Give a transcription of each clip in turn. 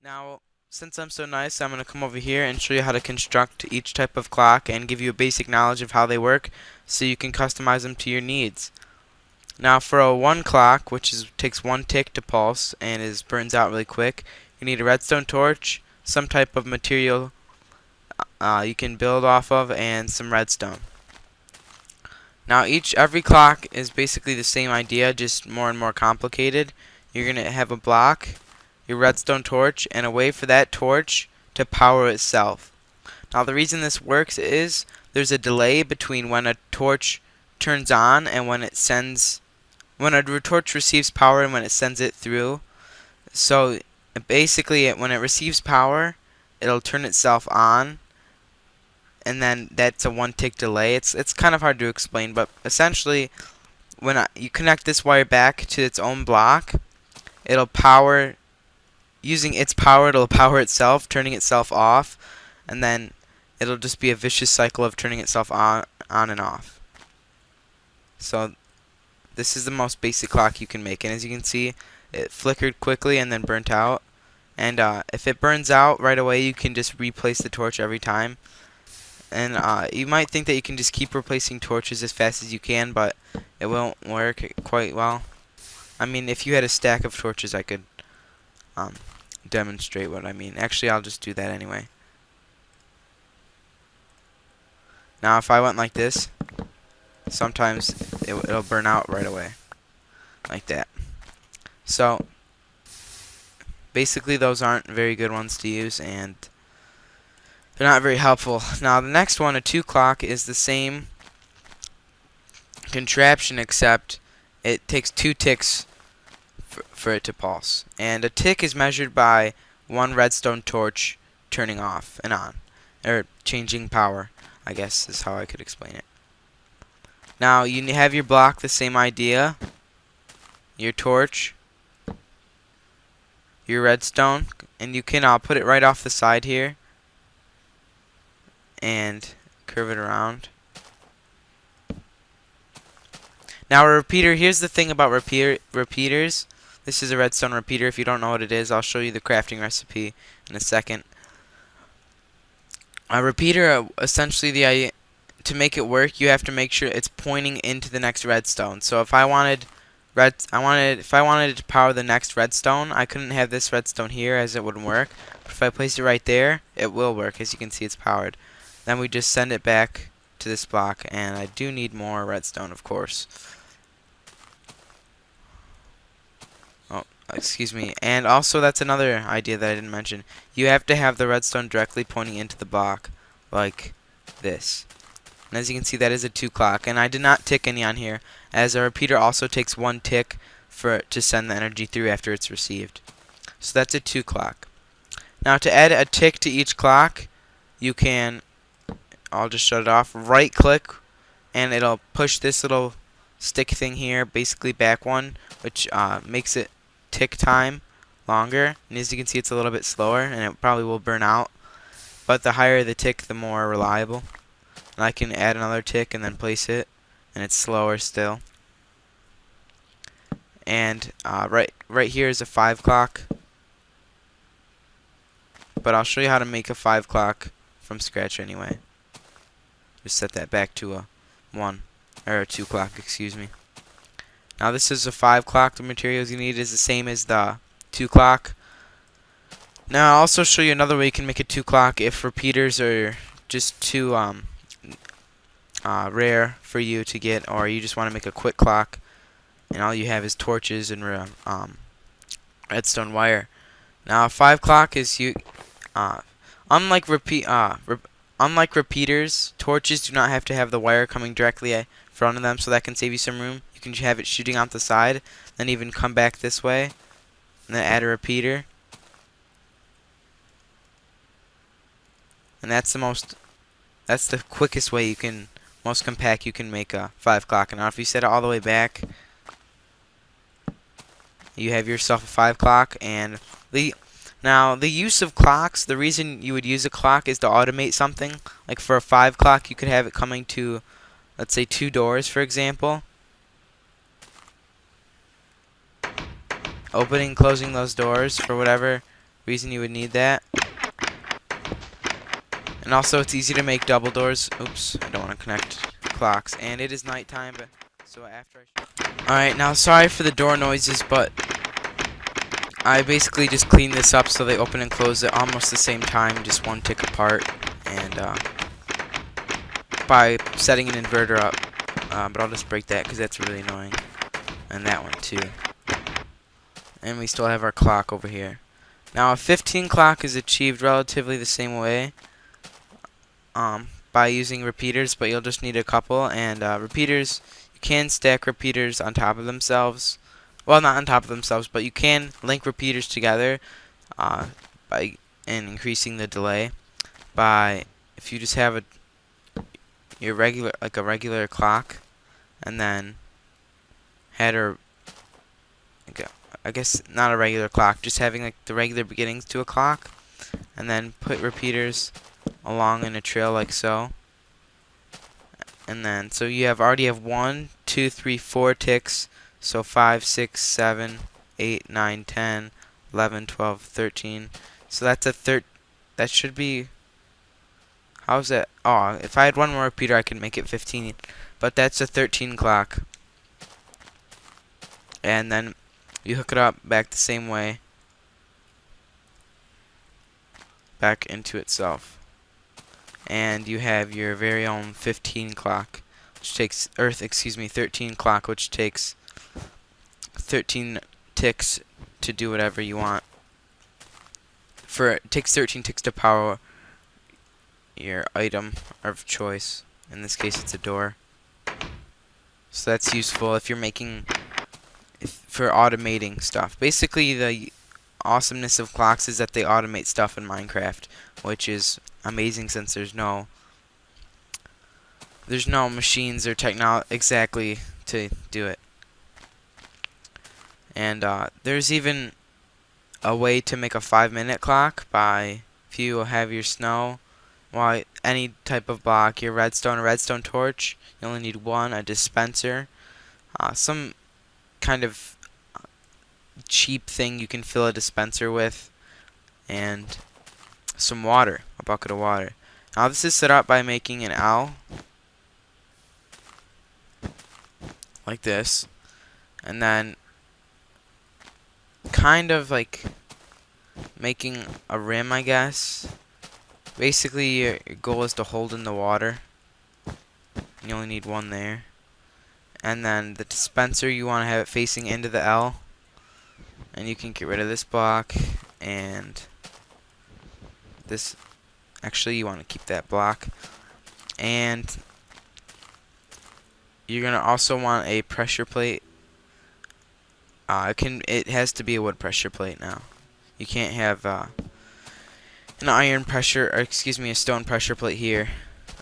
Now, since I'm so nice, I'm going to come over here and show you how to construct each type of clock and give you a basic knowledge of how they work so you can customize them to your needs. Now, for a 1 clock, which takes 1 tick to pulse and burns out really quick, you need a redstone torch, some type of material you can build off of, and some redstone. Now, every clock is basically the same idea, just more and more complicated. You're going to have a block, your redstone torch, and a way for that torch to power itself. Now, the reason this works is there's a delay between when a torch turns on and when a torch receives power and when it sends it through. So basically, when it receives power, it'll turn itself on, and then that's a 1 tick delay. It's kind of hard to explain, but essentially, when you connect this wire back to its own block, it'll power. Using its power, it'll power itself, turning itself off, and then it'll just be a vicious cycle of turning itself on and off. So this is the most basic clock you can make, and as you can see, it flickered quickly and then burnt out. And if it burns out right away, you can just replace the torch every time. And you might think that you can just keep replacing torches as fast as you can, but it won't work quite well. I mean, if you had a stack of torches, I could demonstrate what I mean. Actually, I'll just do that anyway. Now, if I went like this, sometimes it'll burn out right away, like that. So, basically, those aren't very good ones to use, and they're not very helpful. Now, the next one, a 2 clock, is the same contraption, except it takes 2 ticks for it to pulse. And a tick is measured by 1 redstone torch turning off and on, or changing power, I guess is how I could explain it. Now, you have your block, the same idea, your torch, your redstone, and you can put it right off the side here and curve it around. Now, a repeater, here's the thing about repeaters. This is a redstone repeater. If you don't know what it is, I'll show you the crafting recipe in a second. A repeater, essentially, to make it work, you have to make sure it's pointing into the next redstone. So if I wanted it to power the next redstone, I couldn't have this redstone here, as it wouldn't work. But if I place it right there, it will work. As you can see, it's powered. Then we just send it back to this block, and I do need more redstone, of course. Oh, excuse me. And also, that's another idea that I didn't mention. You have to have the redstone directly pointing into the block, like this. And as you can see, that is a 2 clock. And I did not tick any on here, as a repeater also takes 1 tick to send the energy through after it's received. So that's a 2 clock. Now, to add a tick to each clock, you can, I'll just shut it off, right click, and it'll push this little stick thing here, basically back one, which makes it tick time longer. And as you can see, it's a little bit slower, and it probably will burn out. But the higher the tick, the more reliable. And I can add another tick and then place it, and it's slower still. And right here is a 5 clock. But I'll show you how to make a 5 clock from scratch anyway. Just set that back to a 1, or a 2 clock, excuse me. Now this is a 5 clock. The materials you need is the same as the 2 clock. Now I'll also show you another way you can make a 2 clock if repeaters are just too rare for you to get, or you just want to make a quick clock and all you have is torches and redstone wire. Now a 5 clock is unlike repeaters, torches do not have to have the wire coming directly in front of them, so that can save you some room. You can have it shooting out the side, then even come back this way, and then add a repeater. And that's the quickest way most compact you can make a 5 clock. Now if you set it all the way back, you have yourself a 5 clock. And now the use of clocks, the reason you would use a clock is to automate something. Like for a 5 clock, you could have it coming to, let's say, 2 doors, for example. Opening, closing those doors for whatever reason you would need that. And also, it's easy to make double doors. Oops, I don't want to connect clocks. And it is nighttime, but so after Alright, now sorry for the door noises, but I basically just cleaned this up so they open and close at almost the same time, just one tick apart. And by setting an inverter up. But I'll just break that because that's really annoying. And that one too. And we still have our clock over here. Now a 15 clock is achieved relatively the same way. By using repeaters, but you'll just need a couple. And repeaters, you can stack repeaters on top of themselves. Well, not on top of themselves, but you can link repeaters together by increasing the delay. By if you just have your regular a regular clock, and then had I guess not a regular clock, just having like the regular beginnings to a clock, and then put repeaters along in a trail like so. And then so you already have 1, 2, 3, 4 ticks. So 5, 6, 7, 8, 9, 10, 11, 12, 13. So that's that should be, how's that? Oh, if I had one more repeater I could make it 15. But that's a 13 clock. And then you hook it up back the same way back into itself. And you have your very own 15 clock, which takes 13 clock, which takes 13 ticks to do whatever you want. It takes 13 ticks to power your item of choice. In this case, it's a door. So that's useful if you're for automating stuff. Basically, the awesomeness of clocks is that they automate stuff in Minecraft, which is amazing since there's no machines or technology exactly to do it. And there's even a way to make a 5-minute clock by, if you have your snow, well, any type of block, your redstone, a redstone torch, you only need one, a dispenser, some kind of cheap thing you can fill a dispenser with, and some water, a bucket of water. Now this is set up by making an L like this, and then kind of like making a rim, I guess. Basically your goal is to hold in the water. You only need one there. And then the dispenser, you want to have it facing into the L. And you can get rid of this block and this. Actually, you want to keep that block. And you're going to also want a pressure plate. It has to be a wood pressure plate now. You can't have an iron pressure, or excuse me, a stone pressure plate here,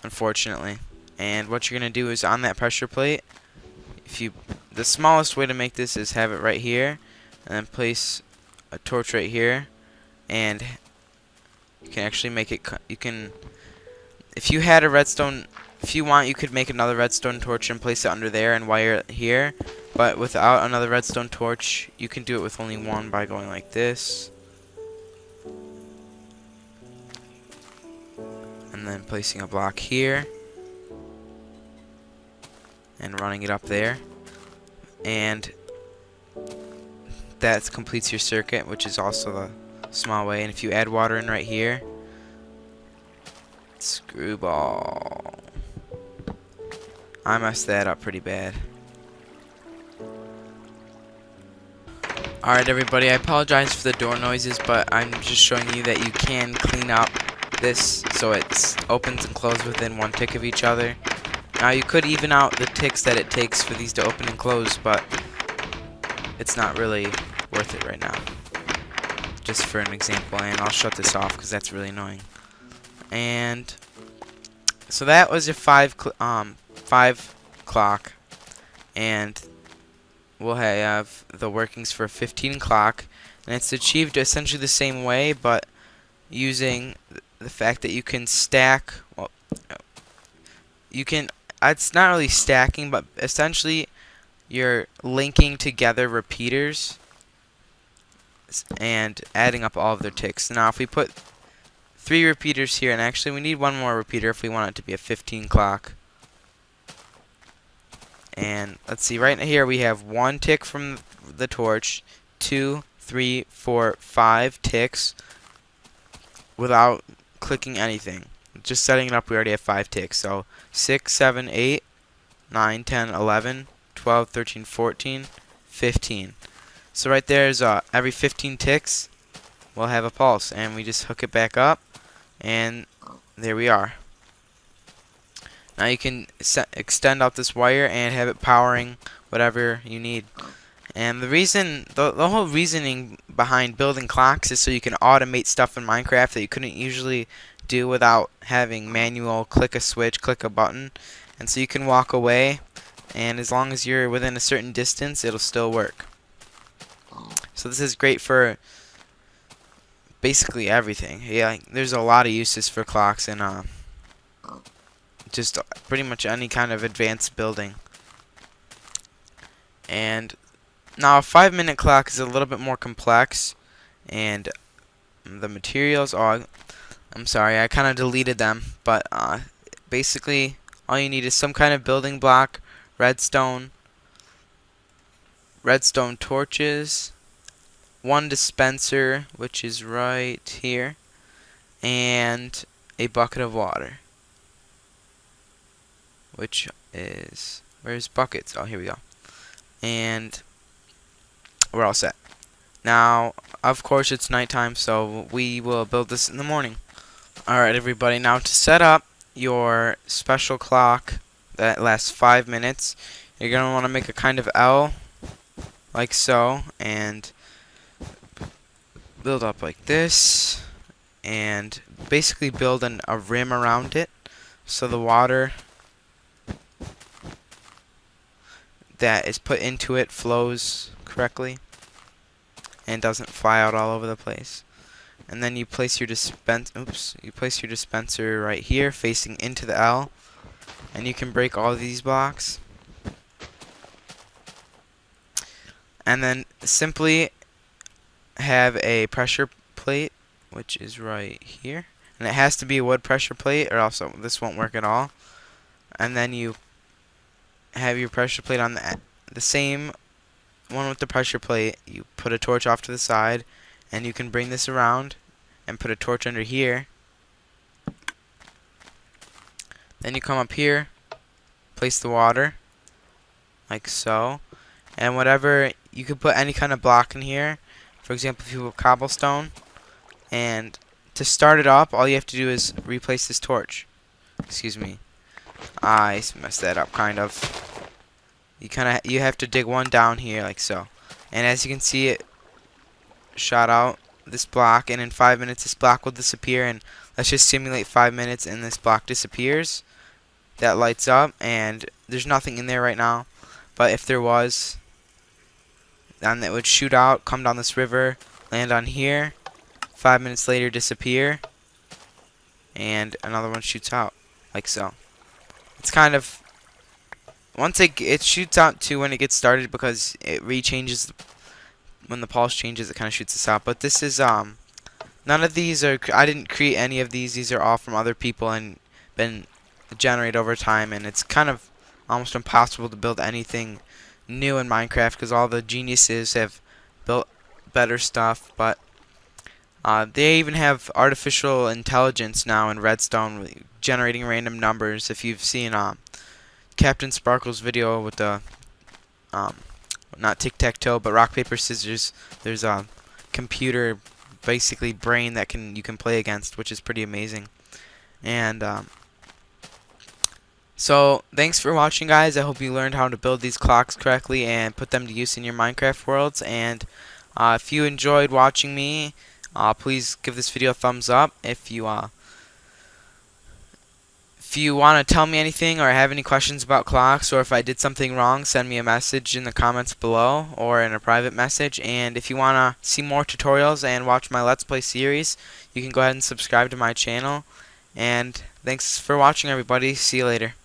unfortunately. And what you're going to do is on that pressure plate, the smallest way to make this is have it right here, and then place a torch right here, and you can actually make it. If you had a redstone, if you want, you could make another redstone torch and place it under there and wire it here. But without another redstone torch, you can do it with only one by going like this, and then placing a block here and running it up there, and that completes your circuit, which is also a small way. And if you add water in right here, screwball. I messed that up pretty bad. Alright everybody, I apologize for the door noises, but I'm just showing you that you can clean up this so it opens and closes within one tick of each other. Now you could even out the ticks that it takes for these to open and close, but it's not really worth it right now. Just for an example, and I'll shut this off because that's really annoying. And so that was your 5 clock, and we'll have the workings for a 15 clock, and it's achieved essentially the same way, but using the fact that you can stack. Well, you can. It's not really stacking, but essentially you're linking together repeaters and adding up all of their ticks. Now if we put 3 repeaters here, and actually we need one more repeater if we want it to be a 15 clock. And let's see, right here we have 1 tick from the torch, 2, 3, 4, 5 ticks without clicking anything. Just setting it up, we already have 5 ticks. So 6, 7, 8, 9, 10, 11, 12, 13, 14, 15. So right there is every 15 ticks we'll have a pulse, and we just hook it back up, and there we are. Now you can extend out this wire and have it powering whatever you need. And the whole reasoning behind building clocks is so you can automate stuff in Minecraft that you couldn't usually do without having manual click a switch, click a button. And so you can walk away, and as long as you're within a certain distance, it'll still work. So this is great for basically everything. Yeah, there's a lot of uses for clocks and just pretty much any kind of advanced building. And now a 5-minute clock is a little bit more complex, and the materials, I'm sorry, I kind of deleted them, but basically all you need is some kind of building block, redstone torches, 1 dispenser, which is right here, and a bucket of water, which is, where's buckets? Oh, here we go. And we're all set. Now, of course, it's nighttime, so we will build this in the morning. Alright, everybody, now to set up your special clock that lasts 5 minutes, you're going to want to make a kind of L, like so, and build up like this, and basically build a rim around it, so the water that is put into it flows correctly and doesn't fly out all over the place. And then you place your dispenser right here facing into the L, and you can break all these blocks. And then simply have a pressure plate, which is right here, and it has to be a wood pressure plate or else this won't work at all. And then you have your pressure plate on the same one with the pressure plate. You put a torch off to the side, and you can bring this around and put a torch under here. Then you come up here, place the water like so, and whatever, you could put any kind of block in here. For example, if you put cobblestone, and to start it up, all you have to do is replace this torch. Excuse me, I messed that up kind of. You have to dig 1 down here like so, and as you can see, it shot out this block, and in 5 minutes this block will disappear. And let's just simulate 5 minutes and this block disappears. That lights up, and there's nothing in there right now, but if there was, then it would shoot out, come down this river, land on here, 5 minutes later disappear, and another one shoots out like so. It's kind of, once it shoots out too when it gets started, because it rechanges when the pulse changes. It kind of shoots this out. But this is none of these are, I didn't create any of these. These are all from other people and been generated over time, and it's kind of almost impossible to build anything new in Minecraft because all the geniuses have built better stuff. But they even have artificial intelligence now in Redstone, generating random numbers. If you've seen Captain Sparkle's video with the not tic-tac-toe but rock paper scissors, there's a computer basically brain that you can play against, which is pretty amazing. And so thanks for watching, guys. I hope you learned how to build these clocks correctly and put them to use in your Minecraft worlds. And if you enjoyed watching me, please give this video a thumbs up. If you want to tell me anything or have any questions about clocks, or if I did something wrong, send me a message in the comments below or in a private message. And if you want to see more tutorials and watch my Let's Play series, you can go ahead and subscribe to my channel. And thanks for watching, everybody. See you later.